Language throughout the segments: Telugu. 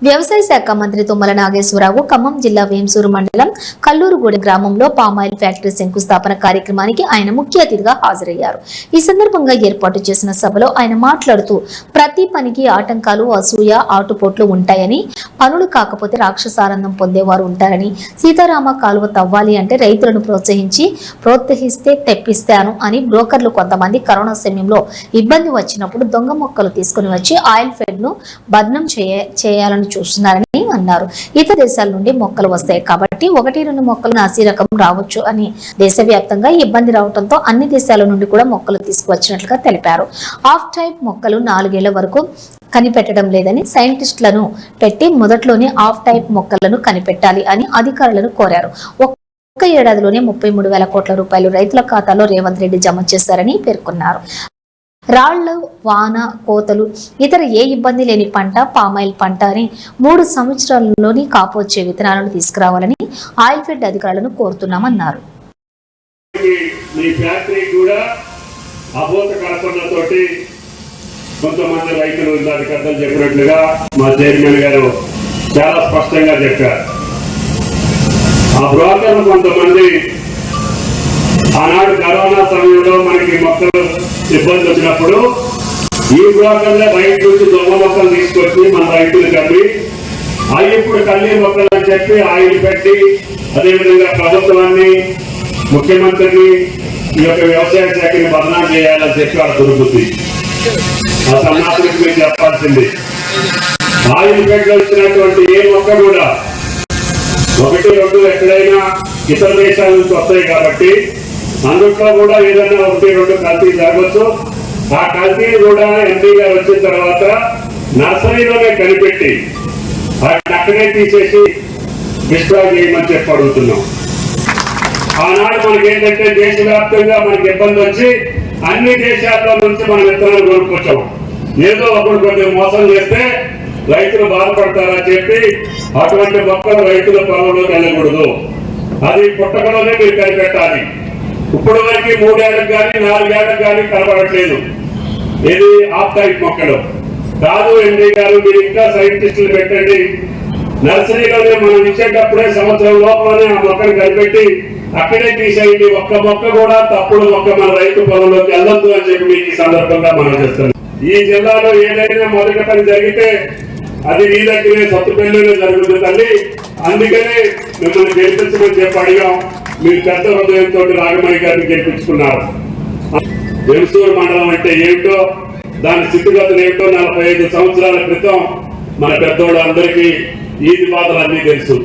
వ్యవసాయ శాఖ మంత్రి తుమ్మల నాగేశ్వరరావు ఖమ్మం జిల్లా వేంసూరు మండలం కల్లూరుగూడెం గ్రామంలో పామాయిల్ ఫ్యాక్టరీ శంకుస్థాపన కార్యక్రమానికి ఆయన ముఖ్య అతిథిగా హాజరయ్యారు. ఈ సందర్భంగా ఏర్పాటు చేసిన సభలో ఆయన మాట్లాడుతూ ప్రతి పనికి ఆటంకాలు, అసూయ, ఆటుపోట్లు ఉంటాయని, పనులు కాకపోతే రాక్షసానందం పొందేవారు ఉంటారని, సీతారామ కాలువ తవ్వాలి అంటే రైతులను ప్రోత్సహిస్తే తెప్పిస్తాను అని బ్రోకర్లు కొంతమంది కరోనా సమయంలో ఇబ్బంది వచ్చినప్పుడు దొంగ మొక్కలు తీసుకుని వచ్చి ఆయిల్ ఫెడ్ ను బద్నం చేయాలని చూస్తున్నారని అన్నారు. ఇతర దేశాల నుండి మొక్కలు వస్తాయి కాబట్టి 1-2 మొక్కలు నాసి రకం రావచ్చు అని దేశవ్యాప్తంగా ఇబ్బంది రావడంతో అన్ని దేశాల నుండి కూడా మొక్కలు తీసుకువచ్చినట్లుగా తెలిపారు. ఆఫ్ టైప్ మొక్కలు 4 ఏళ్ల వరకు కనిపెట్టడం లేదని సైంటిస్టులను పెట్టి మొదట్లోనే ఆఫ్ టైప్ మొక్కలను కనిపెట్టాలి అని అధికారులను కోరారు. ఒక్క ఏడాదిలోనే 33,000 కోట్ల రూపాయలు రైతుల ఖాతాలో రేవంత్ రెడ్డి జమ చేశారని పేర్కొన్నారు. రాళ్లు, వాన, కోతలు, ఇతర ఏ ఇబ్బంది లేని పంట పామాయిల్ పంట అని 3 సంవత్సరాల్లోని కాపు వచ్చే విత్తనాలను తీసుకురావాలని ఆయిల్ ఫెడ్ అధికారులను కోరుతున్నామన్నారు. కొంతమంది రైతులు అధికారులు చెప్పినట్లుగా మా చైర్మన్ గారు చాలా స్పష్టంగా చెప్పారు. ఆ బ్రోకర్లు కొంతమంది ఆనాడు కరోనా సమయంలో మనకి మొక్కలు ఇబ్బంది వచ్చినప్పుడు ఈ బ్రోకర్లే బయట నుంచి దొంగ మొక్కలు తీసుకొచ్చి మన రైతులు కమ్మి అవి ఇప్పుడు కల్లి మొక్కలు అని చెప్పి ఆయిల్ పెట్టి అదేవిధంగా ప్రభుత్వాన్ని, ముఖ్యమంత్రిని, ఈ యొక్క వ్యవసాయ శాఖని బదనాం చేయాలని చెప్పి వాళ్ళ దుర్బుద్ధి. ఆ సన్నాసులకు మీరు చెప్పాల్సింది ఆయిల్ పెట్టి వచ్చినటువంటి ఏ మొక్క కూడా 1-2 ఎక్కడైనా ఇతర దేశాల నుంచి వస్తాయి కాబట్టి అందుట్లో కూడా ఏదైనా 1-2 కల్తీ జరగవచ్చు. ఆ కల్తీని కూడా ఎంపీ గారు వచ్చిన తర్వాత నర్సరీలోనే కనిపెట్టి వాటిని అక్కడే తీసేసి డిస్ట్రాయ్ చేయమని చెప్పి అడుగుతున్నాం. ఆనాడు మనకి ఏంటంటే దేశవ్యాప్తంగా మనకి ఇబ్బంది వచ్చి అన్ని దేశాల్లో నుంచి మనం విత్తనాలు కొనుక్కొచ్చాం. ఏదో ఒకరు కొద్దిగా మోసం చేస్తే రైతులు బాధపడతారని చెప్పి అటువంటి మొక్కలు రైతుల పొలంలోకి వెళ్ళకూడదు. అది పుట్టకలోనే మీరు కనిపెట్టాలి. ఇప్పుడు వరకు 3 ఏళ్ళకి కానీ 4 ఏళ్ళకి కానీ కనబడట్లేదు. ఇది ఆఫ్ టైప్ మొక్కలు కాదు. ఎంపీ గారు మీరు ఇంకా సైంటిస్టులు పెట్టండి. నర్సరీలోనే మనం ఇచ్చేటప్పుడే సంవత్సరం లోపలనే ఆ మొక్కను కనిపెట్టి అక్కడే తీసేయండి. ఒక్క మొక్క కూడా తప్పుడు మొక్క మన రైతు పొలంలోకి వెళ్ళొద్దు అని చెప్పి మీకు ఈ సందర్భంగా మనం చేస్తున్నాం. ఈ జిల్లాలో ఏదైనా మొదటి పని జరిగితే అది మీ దగ్గరే సత్తుపల్లిలో జరుగుతుంది తల్లి. అందుకనే మిమ్మల్ని గెలిపించమని చెప్పి అడిగాం. మీరు పెద్ద హృదయంతో రాఘమయ్య గారిని గెలిపించుకున్నారు. వెంసూరు మండలం అంటే ఏమిటో, దాని స్థితిగతులు ఏమిటో 45 సంవత్సరాల క్రితం మన పెద్దోళ్ళు అందరికీ ఈది బాధలు అన్నీ తెలుసు.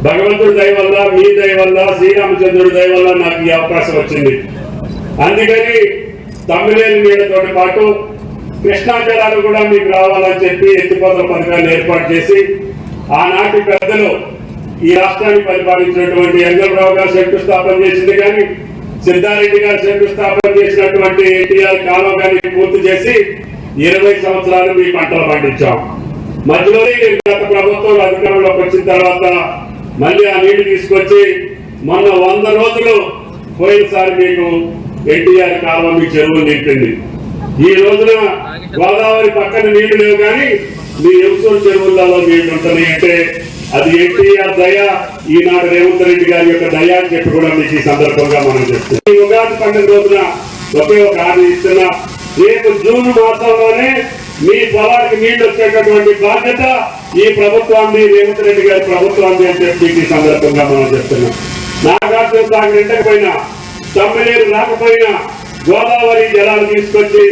భగవంతుడి దయ వల్ల, మీ దయ వల్ల, శ్రీరామచంద్రుడి దయ వల్ల నాకు ఈ అవకాశం వచ్చింది. అందుకని తమ్మినేని నీళ్లతో పాటు కృష్ణా జలాలు కూడా మీకు రావాలని చెప్పి ఎత్తిపోతల పథకాన్ని ఏర్పాటు చేసి ఆనాటి పెద్దలు ఈ రాష్ట్రాన్ని పరిపాలించినటువంటి ఎంగళరావు గారు శంకుస్థాపన చేసింది కానీ, సిద్ధారెడ్డి గారు శంకుస్థాపన చేసినటువంటి ఎన్టీఆర్ కాలం కానీ పూర్తి చేసి 20 సంవత్సరాలు మీ పంటలు పండించాం. మధ్యలోనే గత ప్రభుత్వం అధికారంలోకి వచ్చిన తర్వాత మళ్ళీ ఆ నీళ్లు తీసుకొచ్చి మొన్న 100 రోజులు పోయినసారి మీకు ఎన్టీఆర్ కాలం మీ చెరువులు నింపింది. ఈ రోజున గోదావరి పక్కన నీళ్లు లేవు కానీ మీ వెంసూరు చెరువులలో నీళ్లు ఉంటున్నాయి అంటే అది ఎన్టీఆర్ దయ, ఈనాడు రేవంత్ రెడ్డి గారి యొక్క దయ అని చెప్పి కూడా మీకు ఈ సందర్భంగా మనం చెప్తున్నాం. ఈ ఉగాది పండుగ రోజున ఒకే ఒక హామీ ఇస్తున్నా, రేపు జూన్ మాసంలోనే మీ పొలానికి నీళ్లు వచ్చేటటువంటి బాధ్యత ఈ ప్రభుత్వాన్ని, రేవంత్ రెడ్డి గారి ప్రభుత్వాన్ని అని చెప్పి ఈ సందర్భంగా మనం చెప్తున్నాం. నాగార్జున సాగర్ ఎండకపోయినా, తమ్మినేరు రాకపోయినా గోదావరి జలాలు తీసుకొచ్చి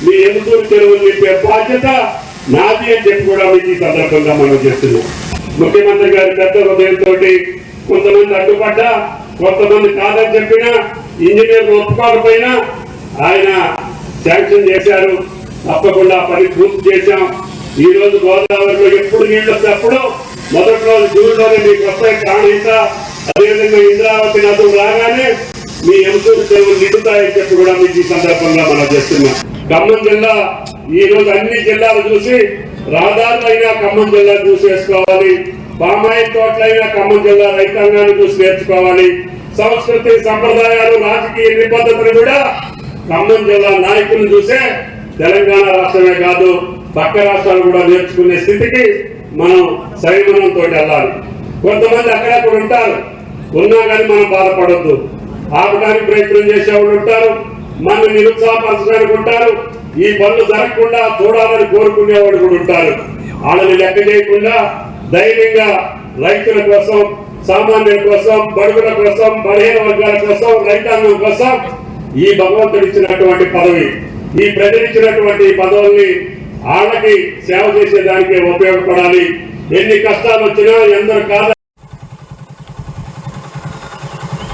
మీ వెంసూరు చెరువులు నింపే బాధ్యత నాది అని చెప్పి కూడా మీకు ఈ సందర్భంగా మనం చేస్తున్నాం. ముఖ్యమంత్రి గారి పెద్ద హృదయంతో కొంతమంది అడ్డుపడ్డా, కొంతమంది కాదని చెప్పినా, ఇంజనీర్లు ఒప్పుకోకపోయినా ఆయన శాంక్షన్ చేశారు. తప్పకుండా పని పూర్తి చేశాం. ఈ రోజు గోదావరిలో ఎప్పుడు నీళ్లు వస్తే అప్పుడు మొదటి రోజు జూన్లోనే మీకు వస్తాయి. కాణిత అదేవిధంగా ఇంద్రావతి నదులు రాగానే మీ వెంసూరు చెరువులు నిండుతాయని చెప్పి కూడా మీకు ఈ సందర్భంగా మనం చేస్తున్నాం. ఖమ్మం జిల్లా ఈ రోజు అన్ని జిల్లాలు చూసి, రహదారులైనా ఖమ్మం జిల్లా చూసి వేసుకోవాలి, పామాయిల్ తోటలైనా ఖమ్మం జిల్లా రైతాంగాన్ని చూసి నేర్చుకోవాలి. సంస్కృతి, సంప్రదాయాలు, రాజకీయ నిబద్ధతలు కూడా ఖమ్మం జిల్లా నాయకులను చూసే తెలంగాణ రాష్ట్రమే కాదు పక్క రాష్ట్రాలు కూడా నేర్చుకునే స్థితికి మనం సంయమనంతో వెళ్ళాలి. కొంతమంది అక్కడక్కడ ఉంటారు, ఉన్నా కానీ మనం బాధపడద్దు. ఆపడానికి ప్రయత్నం చేసేవాళ్ళు ఉంటారు, మనం నిరుత్సాహపరచడానికి ఉంటారు, ఈ పనులు జరగకుండా చూడాలని కోరుకునేవాడు కూడా ఉంటారు. వాళ్ళని లెక్క చేయకుండా ధైర్యంగా రైతుల కోసం, సామాన్యుల కోసం, బడుగుల కోసం, బలహీన వర్గాల కోసం, రైతాంగం కోసం ఈ భగవంతుడు ఇచ్చినటువంటి పదవి, ఈ ప్రజలు ఇచ్చినటువంటి పదవుల్ని వాళ్ళకి సేవ చేసేదానికి ఉపయోగపడాలి. ఎన్ని కష్టాలు వచ్చినా ఎందరు కాదు